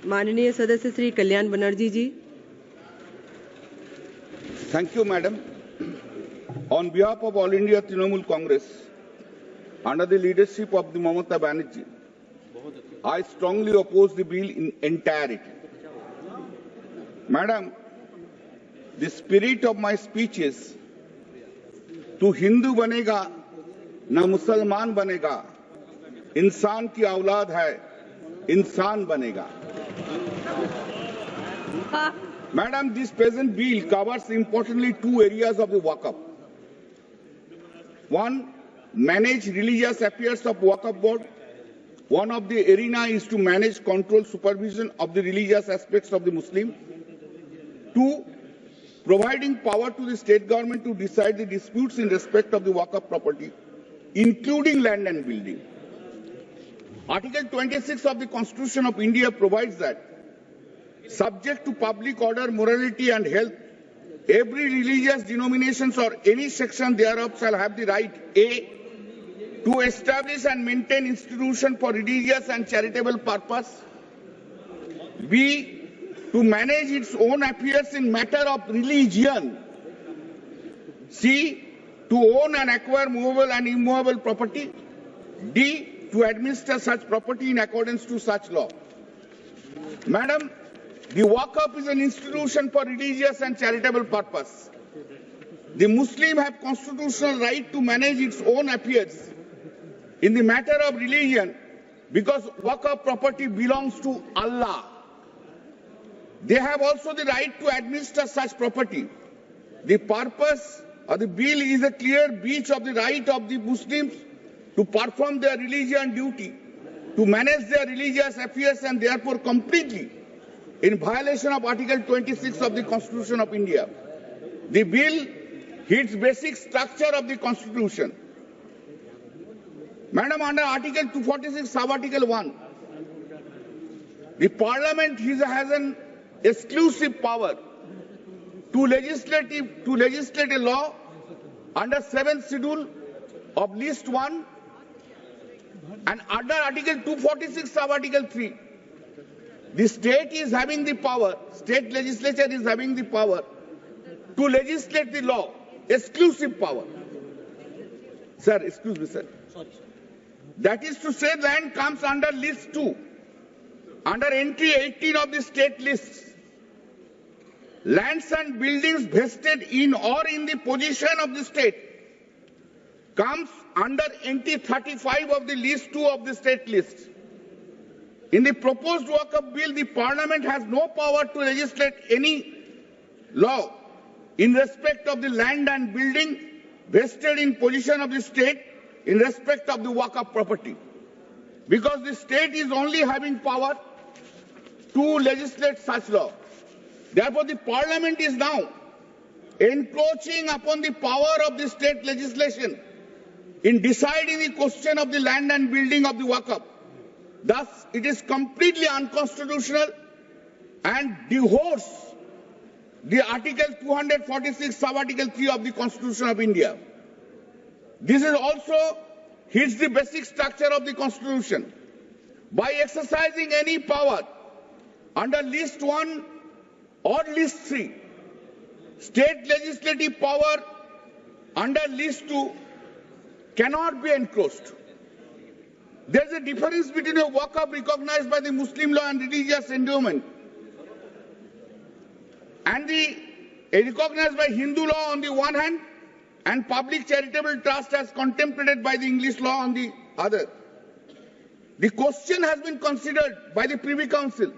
माननीय सदस्य श्री कल्याण बनर्जी जी। Thank you, Madam. On behalf of All India Trinamool Congress, under the leadership of the Mamata Banerjee, I strongly oppose the bill in entirety. Madam, the spirit of my speech is, तू हिंदू बनेगा न मुसलमान बनेगा, इंसान की औलाद है, इंसान बनेगा. Madam, this present bill covers importantly two areas of the Waqf. One, manage religious affairs of Waqf board. One of the arena is to manage, control, supervision of the religious aspects of the Muslim. Two, providing power to the state government to decide the disputes in respect of the Waqf property, including land and building. Article 26 of the Constitution of India provides that, subject to public order, morality and health, every religious denominations or any section thereof shall have the right, A, to establish and maintain institutions for religious and charitable purpose, B, to manage its own affairs in matter of religion, C, to own and acquire movable and immovable property, D, to administer such property in accordance to such law. Madam, the Waqf is an institution for religious and charitable purpose. The Muslim have constitutional right to manage its own affairs in the matter of religion because Waqf property belongs to Allah. They have also the right to administer such property. The purpose of the bill is a clear breach of the right of the Muslims to perform their religious duty, to manage their religious affairs, and therefore completely in violation of Article 26 of the Constitution of India. The bill hits basic structure of the Constitution. Madam, under Article 246, Sub-Article 1, the Parliament has an exclusive power to legislate a law under 7th schedule of List 1, and under Article 246, Sub-Article 3, the state is having the power, state legislature is having the power to legislate the law, exclusive power. Sir, excuse me, sir. That is to say, land comes under List 2, under entry 18 of the state lists. Lands and buildings vested in or in the possession of the state comes under entry 35 of the List 2 of the state list. In the proposed Waqf bill, the Parliament has no power to legislate any law in respect of the land and building vested in possession of the state in respect of the Waqf property, because the state is only having power to legislate such law. Therefore, the Parliament is now encroaching upon the power of the state legislation in deciding the question of the land and building of the Waqf. Thus, it is completely unconstitutional and divorces the Article 246, Sub-Article 3 of the Constitution of India. This is also hits the basic structure of the Constitution. By exercising any power under List 1 or List 3, state legislative power under List 2 cannot be encroached. There is a difference between a Waqf recognized by the Muslim law and religious endowment and recognized by Hindu law on the one hand and public charitable trust as contemplated by the English law on the other. The question has been considered by the Privy Council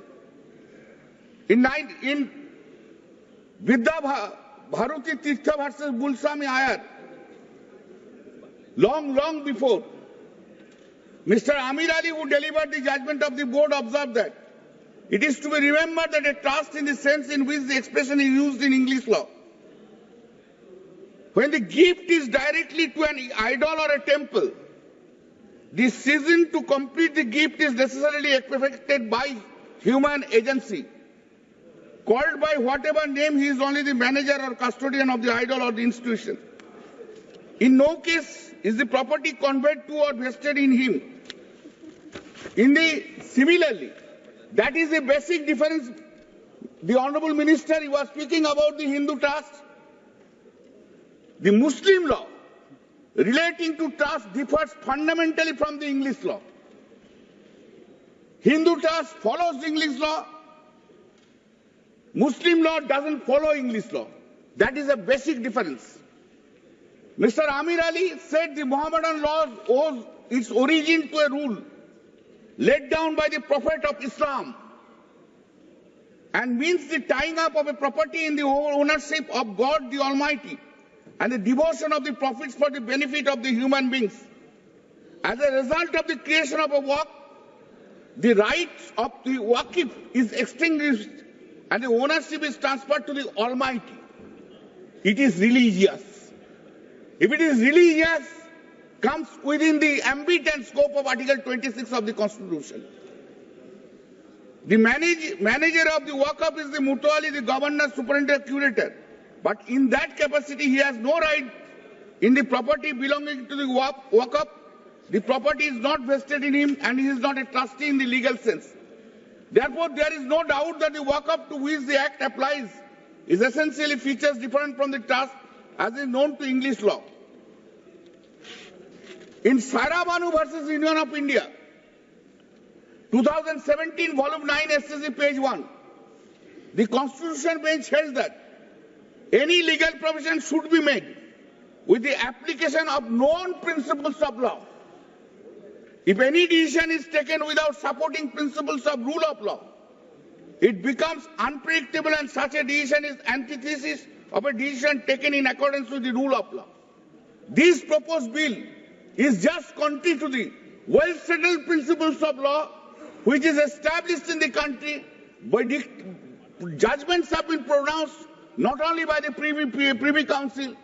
in Vidya Bharuti Tirtha versus Bulsami Ayar, long before. Mr. Amir Ali, who delivered the judgment of the board, observed that it is to be remembered that a trust in the sense in which the expression is used in English law, when the gift is directly to an idol or a temple, the season to complete the gift is necessarily effected by human agency, called by whatever name he is only the manager or custodian of the idol or the institution. In no case is the property conveyed to or vested in him. Similarly, That is the basic difference. The Honorable Minister, he was speaking about the Hindu trust. The Muslim law relating to trust differs fundamentally from the English law. Hindu trust follows English law. Muslim law doesn't follow English law. That is a basic difference. Mr. Amir Ali said the Mohammedan law owes its origin to a rule laid down by the Prophet of Islam and means the tying up of a property in the ownership of God the Almighty and the devotion of the profits for the benefit of the human beings. As a result of the creation of a Waqf, the rights of the Waqf is extinguished and the ownership is transferred to the Almighty. It is religious. If it is religious, comes within the ambit and scope of Article 26 of the Constitution. The manager of the Waqf is the Mutawalli, the governor, superintendent, curator. But in that capacity, he has no right in the property belonging to the Waqf. The property is not vested in him and he is not a trustee in the legal sense. Therefore, there is no doubt that the Waqf to which the Act applies is essentially features different from the trust as is known to English law. In Sarabanu versus Union of India, 2017, volume 9, SCC, page 1, the Constitution bench held that any legal provision should be made with the application of known principles of law. If any decision is taken without supporting principles of rule of law, it becomes unpredictable and such a decision is antithesis of a decision taken in accordance with the rule of law. This proposed bill is just contrary to the well-settled principles of law which is established in the country by judgments have been pronounced not only by the Privy Council,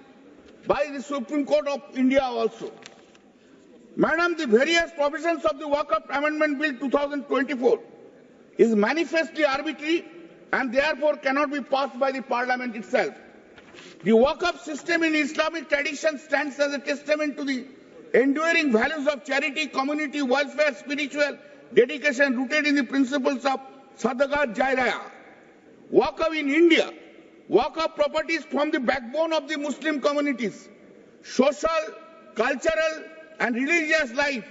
by the Supreme Court of India also. Madam, the various provisions of the Waqf Amendment Bill 2024 is manifestly arbitrary and therefore cannot be passed by the Parliament itself. The Waqf system in Islamic tradition stands as a testament to the enduring values of charity, community, welfare, spiritual dedication rooted in the principles of Sadaqat Jariyah. Waqf in India, Waqf properties form the backbone of the Muslim communities, social, cultural and religious life,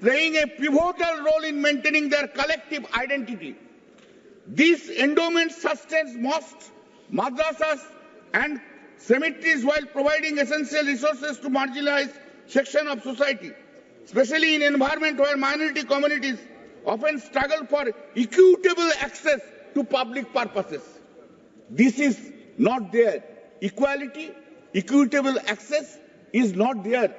playing a pivotal role in maintaining their collective identity. These endowments sustains mosques, madrasas and cemeteries while providing essential resources to marginalized section of society, especially in an environment where minority communities often struggle for equitable access to public purposes. This is not there. Equality, equitable access is not there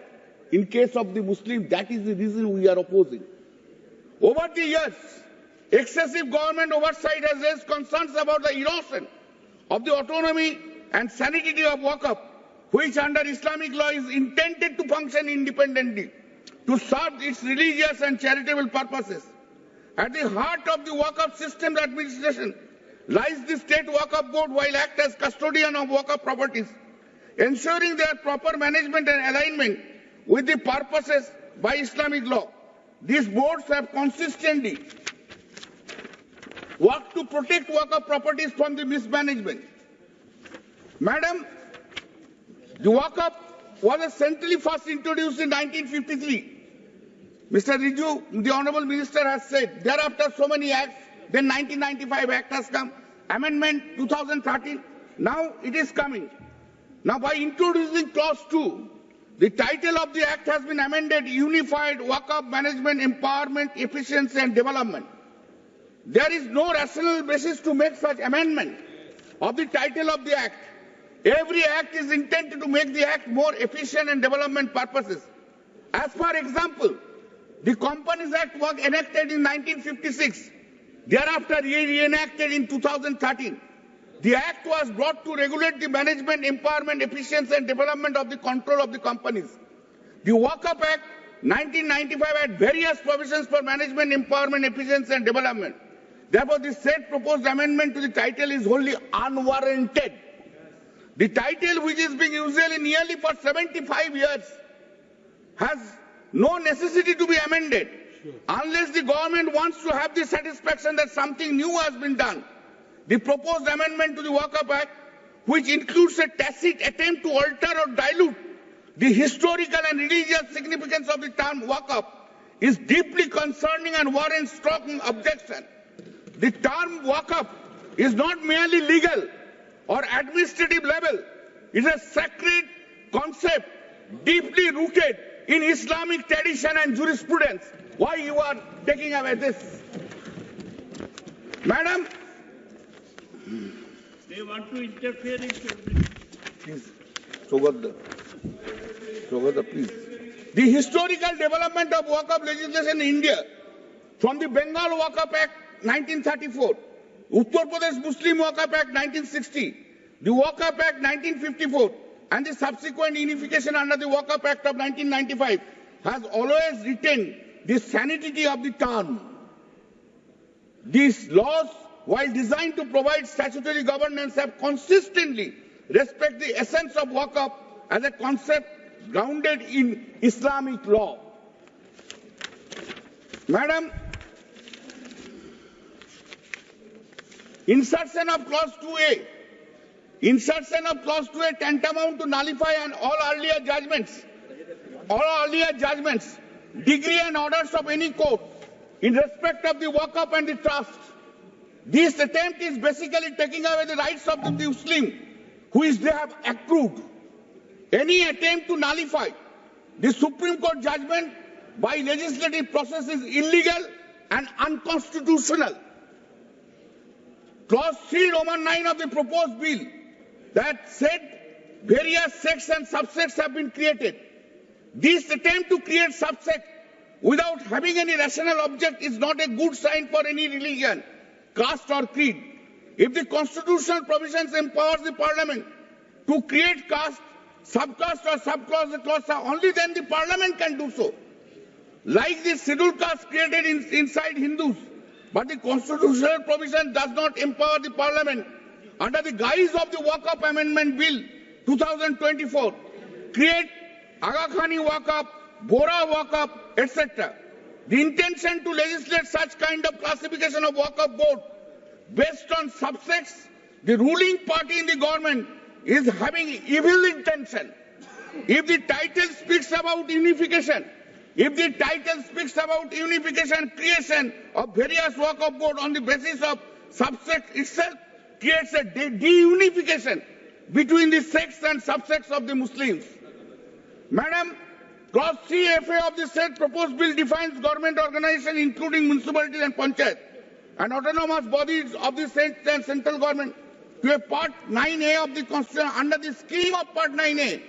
in case of the Muslim. That is the reason we are opposing. Over the years, excessive government oversight has raised concerns about the erosion of the autonomy and sanctity of Waqf, which under Islamic law is intended to function independently to serve its religious and charitable purposes. At the heart of the Waqf system administration lies the State Waqf Board, while act as custodian of Waqf properties, ensuring their proper management and alignment with the purposes by Islamic law. These boards have consistently worked to protect Waqf properties from the mismanagement. Madam, the Waqf was centrally first introduced in 1953. Mr. Riju, the Honourable Minister has said, thereafter so many acts, then 1995 Act has come, Amendment 2013, now it is coming. Now by introducing Clause 2, the title of the Act has been amended, Unified Waqf Management, Empowerment, Efficiency and Development. There is no rational basis to make such amendment of the title of the Act. Every Act is intended to make the Act more efficient and development purposes. As for example, the Companies Act was enacted in 1956, thereafter reenacted in 2013. The Act was brought to regulate the management, empowerment, efficiency and development of the control of the companies. The Waqf Act 1995 had various provisions for management, empowerment, efficiency and development. Therefore, the said proposed amendment to the title is wholly unwarranted. The title, which is being used nearly for 75 years, has no necessity to be amended. Unless the government wants to have the satisfaction that something new has been done, the proposed amendment to the Waqf Act, which includes a tacit attempt to alter or dilute the historical and religious significance of the term Waqf, is deeply concerning and warrants strong objection. The term Waqf is not merely legal or administrative level. It is a sacred concept deeply rooted in Islamic tradition and jurisprudence. Why you are taking away this? Madam, they want to interfere in please, please. The historical development of Waqf legislation in India, from the Bengal Waqf Act 1934, Uttar Pradesh Muslim Waqf Act 1960, the Waqf Act 1954, and the subsequent unification under the Waqf Act of 1995, has always retained the sanctity of the term. These laws, while designed to provide statutory governance, have consistently respected the essence of Waqf as a concept grounded in Islamic law. Madam, insertion of clause 2A. Insertion of clause 2A tantamount to nullify and all earlier judgments, degree and orders of any court in respect of the Waqf and the trust. This attempt is basically taking away the rights of the Muslim, which they have accrued. Any attempt to nullify the Supreme Court judgment by legislative process is illegal and unconstitutional. Clause 3 Roman 9 of the proposed bill that said various sects and subsects have been created. This attempt to create subsect without having any rational object is not a good sign for any religion, caste or creed. If the constitutional provisions empowers the parliament to create caste, subcaste or subclause, only then the parliament can do so. Like the scheduled caste created inside Hindus, but the constitutional provision does not empower the parliament under the guise of the Waqf Amendment Bill 2024, create Aga Khani Waqf, Bora Waqf, etc. The intention to legislate such kind of classification of Waqf board based on subsects, the ruling party in the government is having evil intention. If the title speaks about unification, creation of various Waqf board on the basis of subsect itself creates a de-unification between the sects and subsects of the Muslims. Madam, clause 3FA of the said proposed bill defines government organization including municipalities and panchayat and autonomous bodies of the state and central government to a part 9A of the constitution. Under the scheme of part 9A,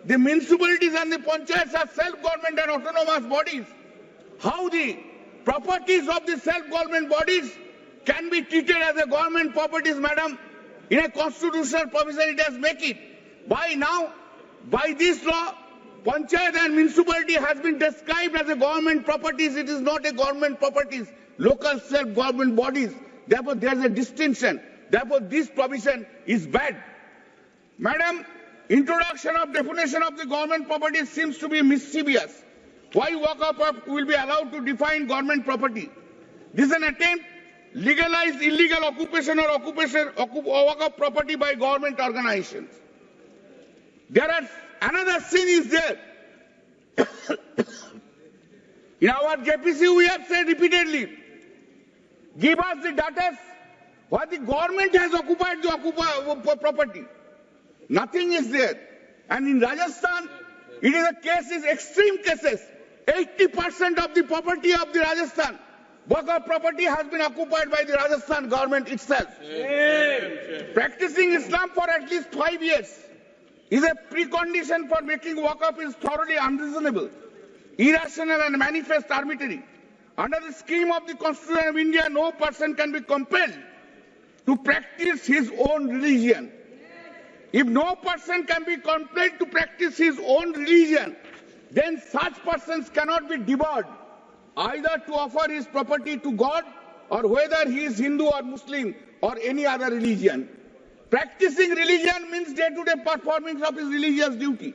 the municipalities and the panchayats are self-government and autonomous bodies. How the properties of the self-government bodies can be treated as a government properties, madam? In a constitutional provision it has made it. By now, by this law, panchayat and municipality has been described as a government properties. It is not a government properties, local self-government bodies. Therefore, there is a distinction. Therefore, this provision is bad. Madam, introduction of definition of the government property seems to be mischievous. Why Waqf will be allowed to define government property? This is an attempt to legalize illegal occupation or Waqf property by government organizations. Another sin is there. In our JPC, we have said repeatedly, give us the data what the government has occupied the property. Nothing is there. And in Rajasthan, it is a case, is extreme cases. 80% of the property of the Rajasthan, Waqf property has been occupied by the Rajasthan government itself. Practicing Islam for at least 5 years is a precondition for making Waqf is thoroughly unreasonable, irrational and manifest arbitrary. Under the scheme of the Constitution of India, no person can be compelled to practice his own religion. If no person can be compelled to practice his own religion, then such persons cannot be debarred either to offer his property to God or whether he is Hindu or Muslim or any other religion. Practicing religion means day-to-day performance of his religious duty.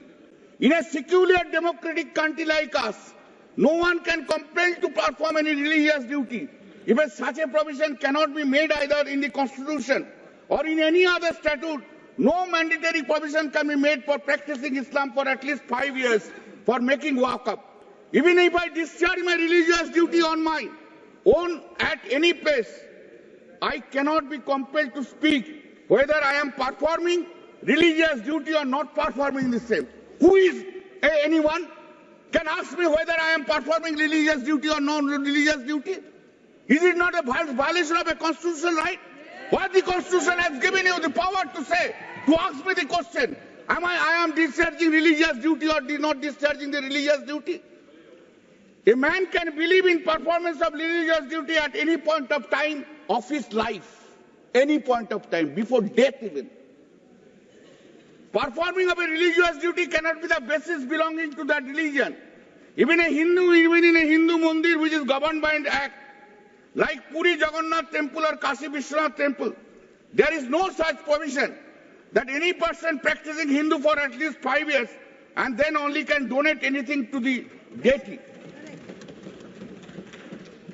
In a secular democratic country like us, No one can compel to perform any religious duty. Even such a provision cannot be made either in the Constitution or in any other statute. No mandatory provision can be made for practicing Islam for at least 5 years for making Waqf. Even if I discharge my religious duty on my own at any place, I cannot be compelled to speak whether I am performing religious duty or not performing the same. Who is anyone can ask me whether I am performing religious duty or non-religious duty? Is it not a violation of a constitutional right? What the Constitution has given you the power to say, to ask me the question, I am discharging religious duty or not discharging the religious duty? A man can believe in performance of religious duty at any point of time of his life, any point of time, before death even. Performing of a religious duty cannot be the basis belonging to that religion. Even in a Hindu mandir which is governed by an act, like Puri Jagannath Temple or Kashi Vishwanath Temple, there is no such provision that any person practicing Hindu for at least 5 years and then only can donate anything to the deity.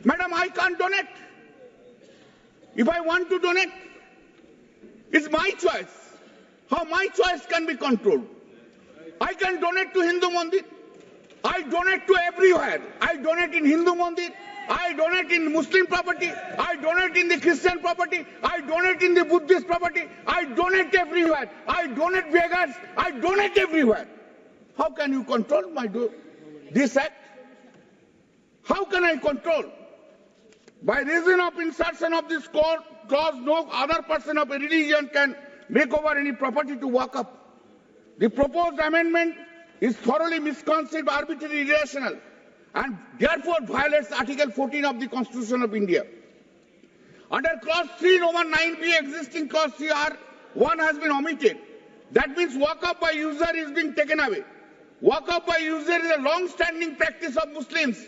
Madam, I can't donate. If I want to donate, it's my choice. How my choice can be controlled? I can donate to Hindu mandir. I donate to everywhere. I donate in Hindu mandir. I donate in Muslim property. I donate in the Christian property. I donate in the Buddhist property. I donate everywhere. I donate beggars. I donate everywhere. How can you control this act? How can I control? By reason of insertion of this clause, no other person of a religion can make over any property to Waqf. The proposed amendment is thoroughly misconceived, arbitrary, irrational, and therefore violates Article 14 of the Constitution of India. Under Clause 3, Roman 9b, existing Clause 3R1 has been omitted. That means Waqf by user is being taken away. Waqf by user is a long-standing practice of Muslims.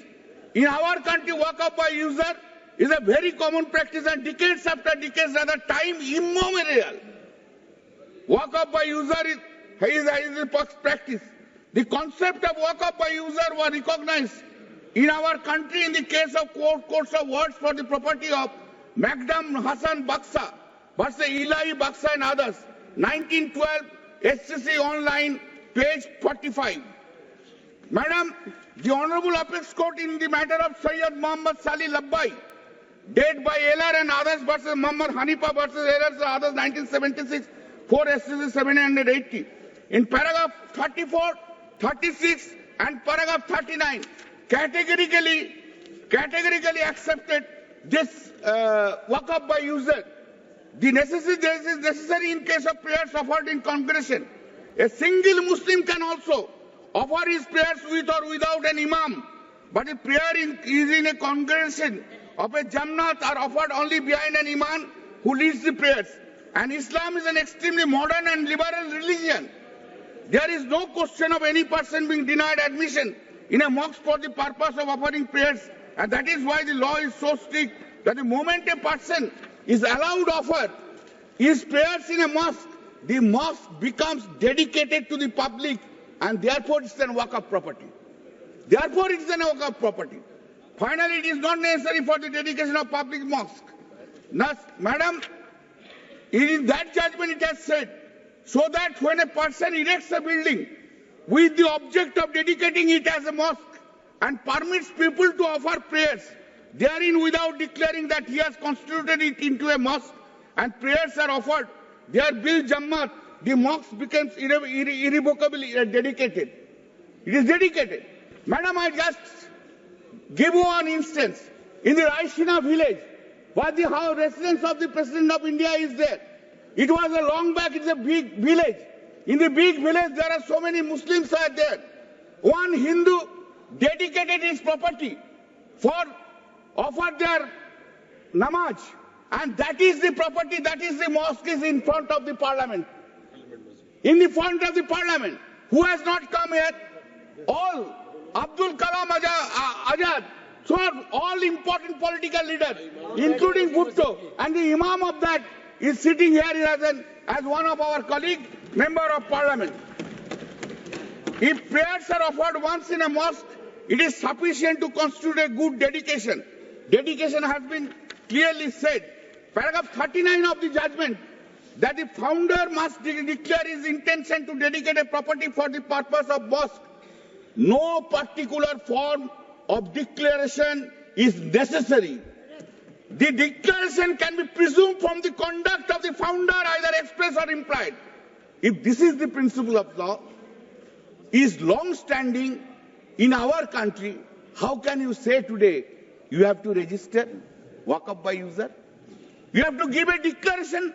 In our country, Waqf by user is a very common practice, and decades after decades, rather time immemorial. Waqf by user is a practice. The concept of Waqf by user was recognized in our country in the case of courts of words for the property of Magdam Hassan Baksa versus Ilahi Baksa and others, 1912, SCC online, page 45. Madam, the Honorable Apex Court in the matter of Sayyid Muhammad Salih Labbai, dead by Eller and others versus Muhammad Hanifa versus Eller and others, 1976, 4 SCC 780. In paragraph 34, 36 and paragraph 39, categorically accepted this Waqf by user. The necessity is necessary in case of prayers offered in congregation. A single Muslim can also offer his prayers with or without an imam, but if prayer is in a congregation of a Jannat are offered only behind an imam who leads the prayers. And Islam is an extremely modern and liberal religion. There is no question of any person being denied admission in a mosque for the purpose of offering prayers, and that is why the law is so strict that the moment a person is allowed to offer his prayers in a mosque, the mosque becomes dedicated to the public, and therefore it's a Waqf property. Therefore it's a Waqf property. Finally, it is not necessary for the dedication of public mosque. Thus, Madam, in that judgment it has said, so that when a person erects a building with the object of dedicating it as a mosque and permits people to offer prayers therein without declaring that he has constituted it into a mosque and prayers are offered, there bil jammat, the mosque becomes irrevocably dedicated. It is dedicated. Madam, I just give you one instance. In the Raishina village, where the residence of the President of India is there. It was a long back, it's a big village. In the big village, there are so many Muslims are there. One Hindu dedicated his property for offer their namaz. And that is the property, that is the mosque is in front of the parliament. In the front of the parliament. Who has not come here? All. Abdul Kalam Azad. So all important political leaders, including Bhutto, and the Imam of that is sitting here as one of our colleagues, member of parliament. If prayers are offered once in a mosque, it is sufficient to constitute a good dedication. Dedication has been clearly said. Paragraph 39 of the judgment, that the founder must declare his intention to dedicate a property for the purpose of mosque. No particular form of declaration is necessary. The declaration can be presumed from the conduct of the founder, either express or implied. If this is the principle of law, is long-standing in our country, how can you say today you have to register Waqf by user? You have to give a declaration.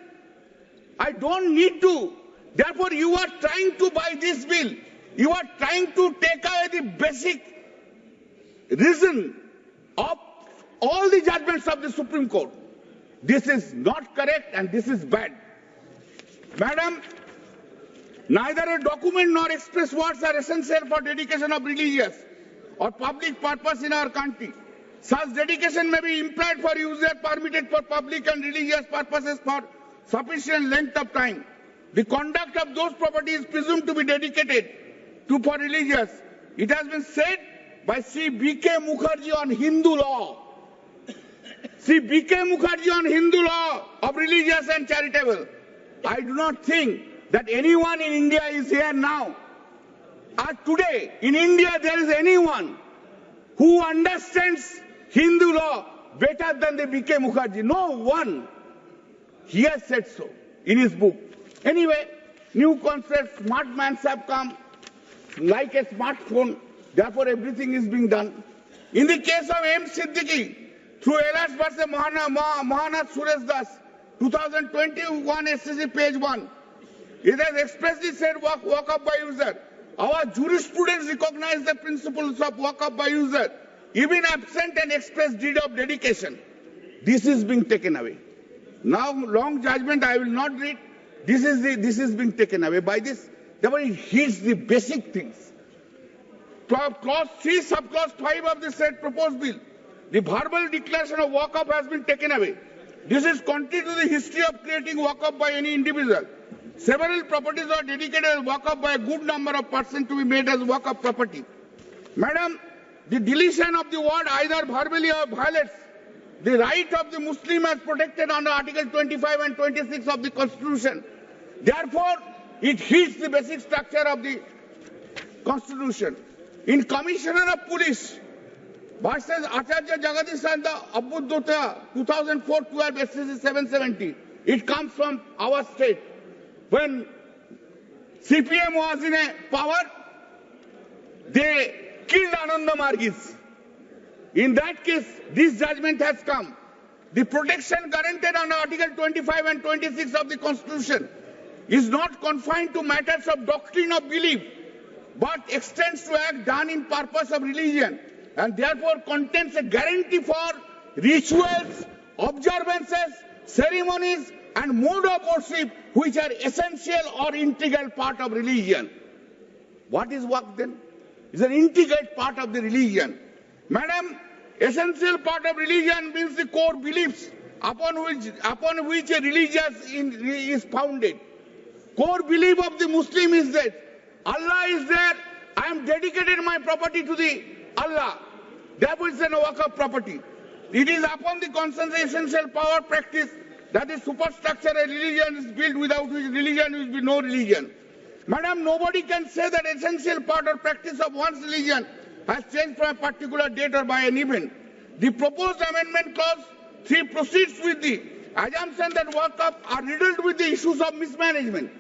I don't need to. Therefore, you are trying to, by this bill, you are trying to take away the basic reason of all the judgments of the Supreme Court. This is not correct and this is bad. Madam, neither a document nor express words are essential for dedication of religious or public purpose in our country. Such dedication may be implied for user, permitted for public and religious purposes for sufficient length of time. The conduct of those properties is presumed to be dedicated to for religious. It has been said by Sri B.K. Mukherjee on Hindu law. Sri B.K. Mukherjee on Hindu law of religious and charitable. I do not think that anyone in India is here now. Today, in India, there is anyone who understands Hindu law better than the B.K. Mukherjee. No one. He has said so in his book. Anyway, new concepts, smart mans have come like a smartphone. Therefore, everything is being done. In the case of M. Siddiqui, through Elas vs. Mahanath Suresh Das, 2021 SCC page 1, it has expressly said Waqf by user. Our jurisprudence recognizes the principles of Waqf by user, even absent an express deed of dedication. This is being taken away. Now, long judgment I will not read. This is being taken away by this. Therefore, it hits the basic things. Clause 3, subclause 5 of the said proposed bill. The verbal declaration of Waqf has been taken away. This is contrary to the history of creating Waqf by any individual. Several properties are dedicated as Waqf by a good number of persons to be made as Waqf property. Madam, the deletion of the word either verbally or violates the right of the Muslim as protected under Article 25 and 26 of the Constitution. Therefore, it hits the basic structure of the Constitution. In Commissioner of Police versus Acharya Jagadish Abbuddhota 2004-12 SCC 770, it comes from our state. When CPM was in a power, they killed Ananda Margis. In that case, this judgment has come. The protection guaranteed under Article 25 and 26 of the Constitution is not confined to matters of doctrine or belief, but extends to act done in purpose of religion, and therefore contains a guarantee for rituals, observances, ceremonies, and mode of worship which are essential or integral part of religion. What is Waqf then? It's an integral part of the religion. Madam, essential part of religion means the core beliefs upon which a religion is founded. Core belief of the Muslim is that Allah is there. I am dedicated my property to the Allah. Therefore, it's a Waqf property. It is upon the consensus essential power practice that the superstructure of religion is built, without which religion will be no religion. Madam, nobody can say that essential part or practice of one's religion has changed from a particular date or by an event. The proposed amendment clause 3 proceeds with the assumption that Waqf are riddled with the issues of mismanagement.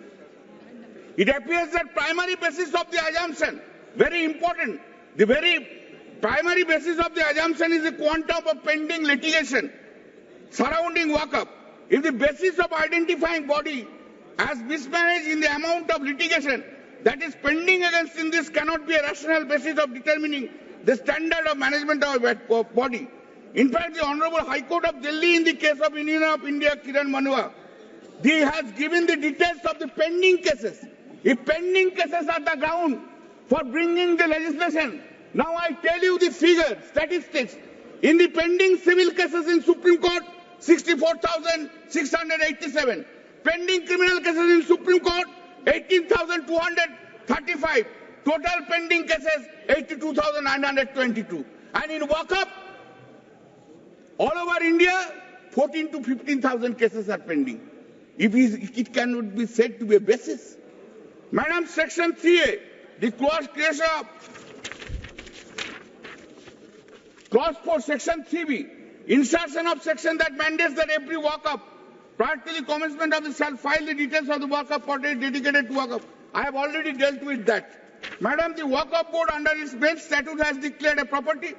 It appears that primary basis of the assumption, very important, the very primary basis of the assumption is the quantum of pending litigation surrounding Waqf. If the basis of identifying body as mismanaged in the amount of litigation that is pending against in this cannot be a rational basis of determining the standard of management of a body. In fact, the Honorable High Court of Delhi in the case of Union of India, Kiran Manua, he has given the details of the pending cases. If pending cases are the ground for bringing the legislation, now I tell you the figures, statistics. In the pending civil cases in Supreme Court, 64,687. Pending criminal cases in Supreme Court, 18,235. Total pending cases 82,922. And in Waqf, all over India, 14 to 15,000 cases are pending. If it cannot be said to be a basis. Madam, Section 3A, the clause 4, Section 3B, insertion of section that mandates that every Waqf, prior to the commencement of the shall file the details of the Waqf portal dedicated to Waqf. I have already dealt with that. Madam, the Waqf board under its main statute has declared a property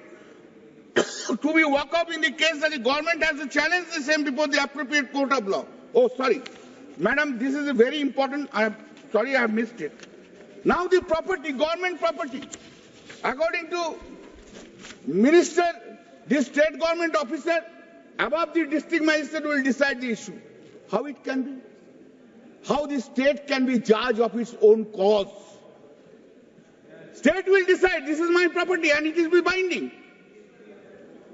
to be Waqf in the case that the government has to challenge the same before the appropriate court of law. Oh, sorry. Madam, this is a very important. Sorry, I have missed it. Now the property, government property. According to Minister, the state government officer above the district magistrate will decide the issue. How it can be? How the state can be judge of its own cause? State will decide, this is my property and it will be binding.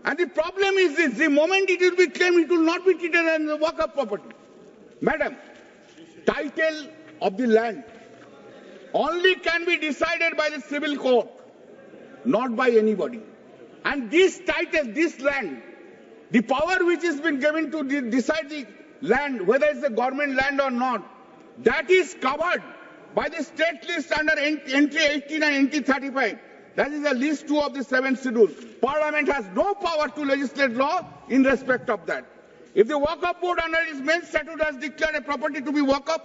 And the problem is this, the moment it will be claimed, it will not be treated as a Waqf property. Madam, title of the land only can be decided by the civil court, not by anybody. And this title, this land, the power which has been given to decide the land, whether it's a government land or not, that is covered by the state list under entry 18 and entry 35. That is the list 2 of the 7th schedule. Parliament has no power to legislate law in respect of that. If the Waqf board under its main statute has declared a property to be Waqf,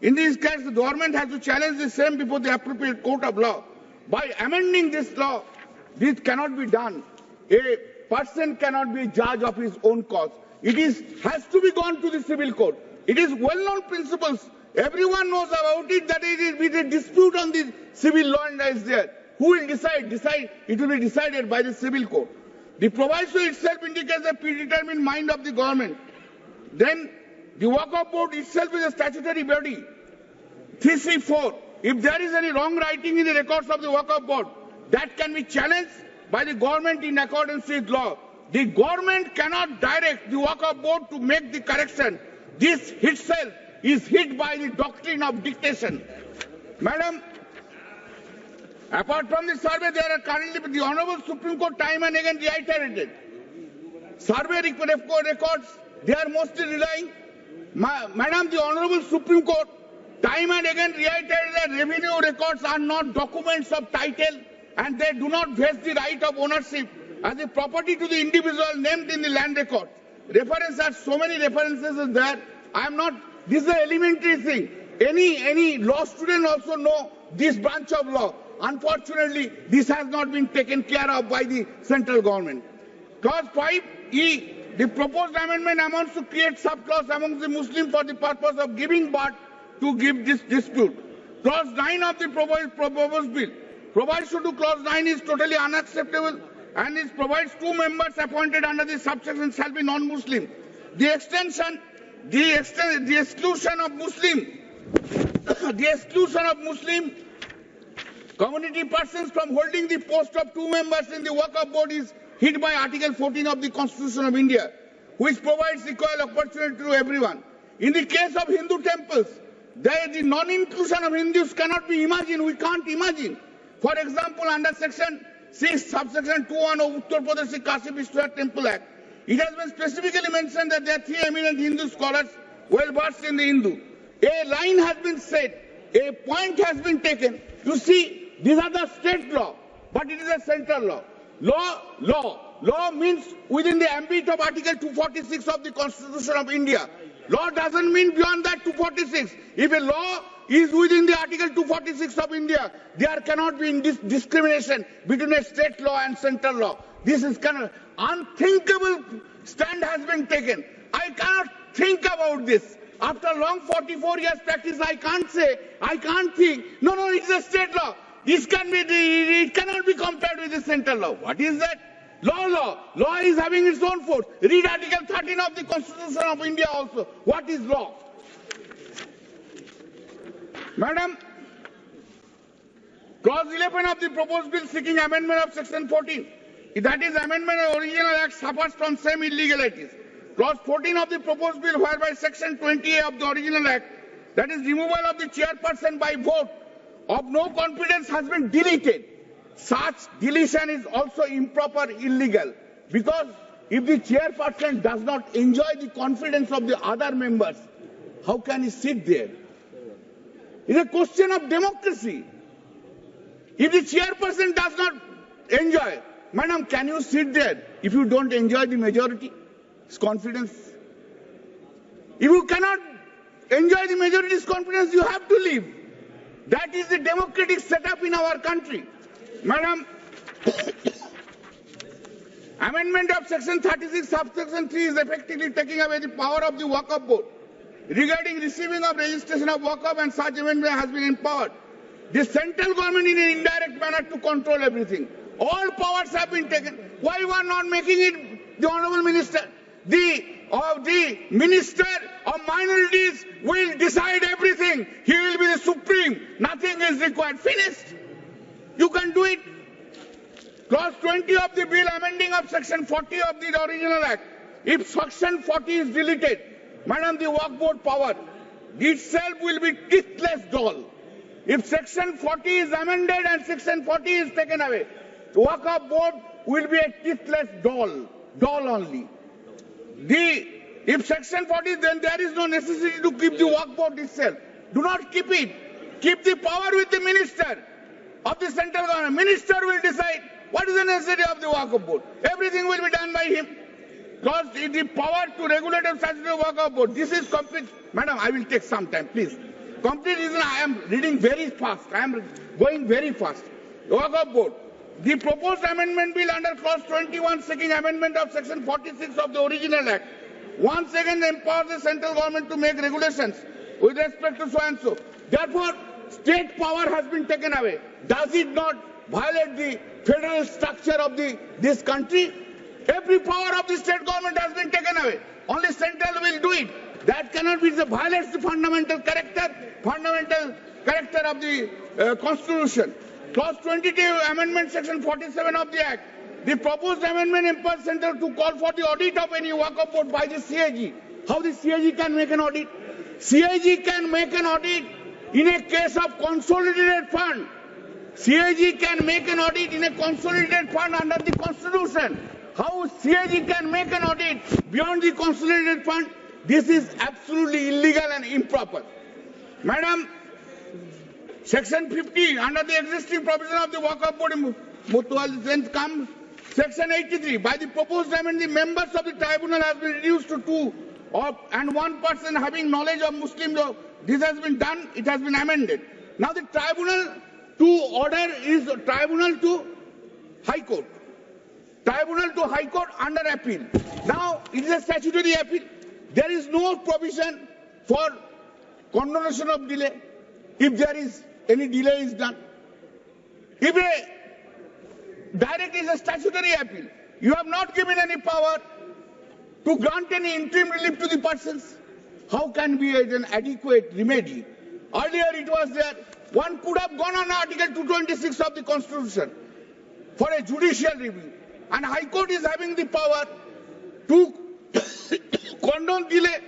in this case the government has to challenge the same before the appropriate court of law. By amending this law, this cannot be done. A person cannot be judge of his own cause. It has to be gone to the civil court. It is well-known principles. Everyone knows about it, that it is a dispute on the civil law and is there. Who will decide? It will be decided by the civil court. The proviso itself indicates the predetermined mind of the government. Then the Waqf board itself is a statutory body. 3C4. If there is any wrong writing in the records of the Waqf board, that can be challenged by the government in accordance with law. The government cannot direct the Waqf board to make the correction. This itself is hit by the doctrine of dictation. Madam, apart from the survey, there are currently the Honorable Supreme Court time and again reiterated. Survey records, they are mostly relying. Madam, the Honorable Supreme Court time and again reiterated that revenue records are not documents of title and they do not vest the right of ownership as a property to the individual named in the land record. Reference are so many references is there. This is an elementary thing. Any law student also know this branch of law. Unfortunately, this has not been taken care of by the central government. Clause 5E, the proposed amendment amounts to create subclause amongst the Muslims for the purpose of giving birth to give this dispute. Clause 9 of the proposed bill provides to clause 9 is totally unacceptable and it provides 2 members appointed under the subsection shall be non-Muslim. The exclusion of Muslim community persons from holding the post of 2 members in the Waqf board is hit by Article 14 of the Constitution of India, which provides equal opportunity to everyone. In the case of Hindu temples, the non-inclusion of Hindus cannot be imagined. We can't imagine. For example, under Section 6, subsection 2(1) of Uttar Pradesh Kashi Vishwanath Temple Act, it has been specifically mentioned that there are 3 eminent Hindu scholars well versed in the Hindu. A line has been set, a point has been taken. You see, these are the state law, but it is a central law. Law means within the ambit of Article 246 of the Constitution of India. Law doesn't mean beyond that 246. If a law is within the Article 246 of India, there cannot be discrimination between a state law and central law. This is kind of unthinkable stand has been taken. I cannot think about this. After long 44 years practice, I can't think. No, it's a state law. It cannot be compared with the central law. What is that? Law. Law is having its own force. Read Article 13 of the Constitution of India also. What is law? Madam, Clause 11 of the proposed bill seeking amendment of Section 14. That is, amendment of original act suffers from same illegalities. Clause 14 of the proposed bill, whereby Section 20A of the original act, that is removal of the chairperson by vote, of no confidence has been deleted. Such deletion is also improper, illegal, because if the chairperson does not enjoy the confidence of the other members, how can he sit there? It's a question of democracy. If the chairperson does not enjoy, madam, can you sit there if you don't enjoy the majority's confidence? If you cannot enjoy the majority's confidence, you have to leave. That is the democratic setup in our country. Madam, amendment of section 36, subsection 3 is effectively taking away the power of the Waqf board. Regarding receiving of registration of Waqf, and such amendment has been empowered the central government in an indirect manner to control everything. All powers have been taken. Why you are not making it the Honorable Minister? The Minister of Minorities will decide everything. He will be the supreme. Nothing is required. Finished. You can do it. Clause 20 of the bill amending of section 40 of the original act. If section 40 is deleted, madam, the Waqf board power itself will be teethless doll. If section 40 is amended and section 40 is taken away, the Waqf board will be a teethless doll only. If section 40, then there is no necessity to keep the Waqf board itself. Do not keep it. Keep the power with the minister of the central government. Minister will decide what is the necessity of the Waqf board. Everything will be done by him. Because the power to regulate the statutory Waqf board. This is complete. Madam, I will take some time, please. Complete reason I am reading very fast. I am going very fast. Waqf board. The proposed amendment bill under clause 21 seeking amendment of section 46 of the original act once again empowers the central government to make regulations with respect to so and so. Therefore, state power has been taken away. Does it not violate the federal structure of this country? Every power of the state government has been taken away. Only central will do it. That cannot be. It violates the fundamental character of the Constitution. Clause 22, amendment section 47 of the Act. The proposed amendment empowers Central to call for the audit of any Waqf board by the CAG. How the CAG can make an audit? CAG can make an audit in a case of consolidated fund. CAG can make an audit in a consolidated fund under the Constitution. How CAG can make an audit beyond the consolidated fund? This is absolutely illegal and improper. Madam, Section 50, under the existing provision of the Waqf board, then comes Section 83. By the proposed amendment, the members of the tribunal have been reduced to 2 and 1 person having knowledge of Muslim law. This has been done, it has been amended. Now the tribunal to order is tribunal to High Court. Tribunal to High Court under appeal. Now it is a statutory appeal. There is no provision for condonation of delay if there is any delay is done. If a direct is a statutory appeal, you have not given any power to grant any interim relief to the persons. How can be an adequate remedy? Earlier it was there, one could have gone on Article 226 of the Constitution for a judicial review. And High Court is having the power to condone delay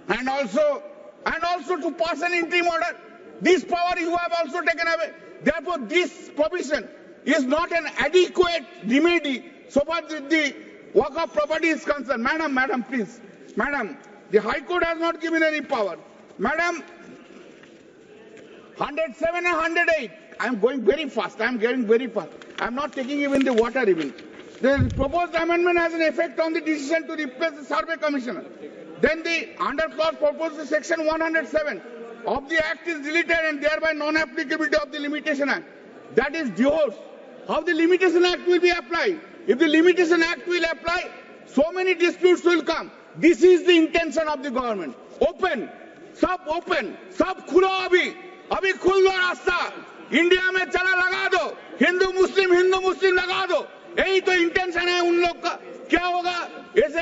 and also to pass an interim order. This power you have also taken away. Therefore, this provision is not an adequate remedy so far as the Waqf property is concerned. Madam, please. Madam, the High Court has not given any power. Madam, 107 and 108. I am going very fast. I am getting very fast. I am not taking even the water even. The proposed amendment has an effect on the decision to replace the survey commissioner. Then the under clause proposed section 107 of the Act is deleted and thereby non-applicability of the Limitation Act. That is divorce. How the Limitation Act will be applied? If the Limitation Act will apply, so many disputes will come. This is the intention of the government. Open, sab khulo abhi khul do rasta. India में चला लगा दो, हिंदू मुस्लिम लगा दो. यही तो intention है उन लोग का. क्या होगा? This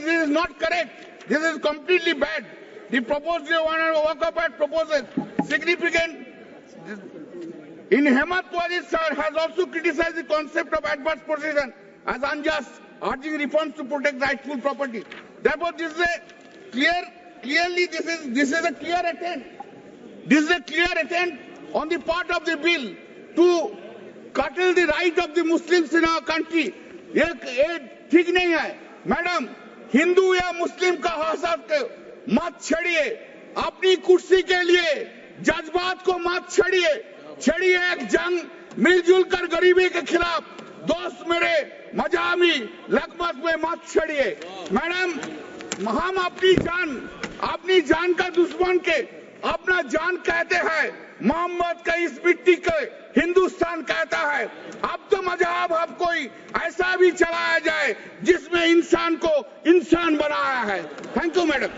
is not correct. This is completely bad. The proposed Waqf Act proposes significant. In Hemat Wajid sir has also criticized the concept of adverse possession as unjust, urging reforms to protect rightful property. Therefore, this is a clearly this is a clear attempt. This is a clear attempt on the part of the bill to curtail the right of the Muslims in our country. ये ठीक नहीं है madam. Hindu या मुस्लिम का हसद मत छेड़िए, अपनी कुर्सी के लिए जज्बात को मत छेड़िए। एक जंग मिलजुल कर गरीबी के खिलाफ, दोस्त मेरे मजामी लगमत में मत छेड़िए। मैडम, हम अपनी जान का दुश्मन के अपना जान कहते हैं, मोहम्मद का इस मिट्टी के हिंदुस्तान कहता है। अब तो मजहब अब कोई ऐसा भी चलाया जाए जिसमें इंसान को इंसान बनाया है। Thank you madam.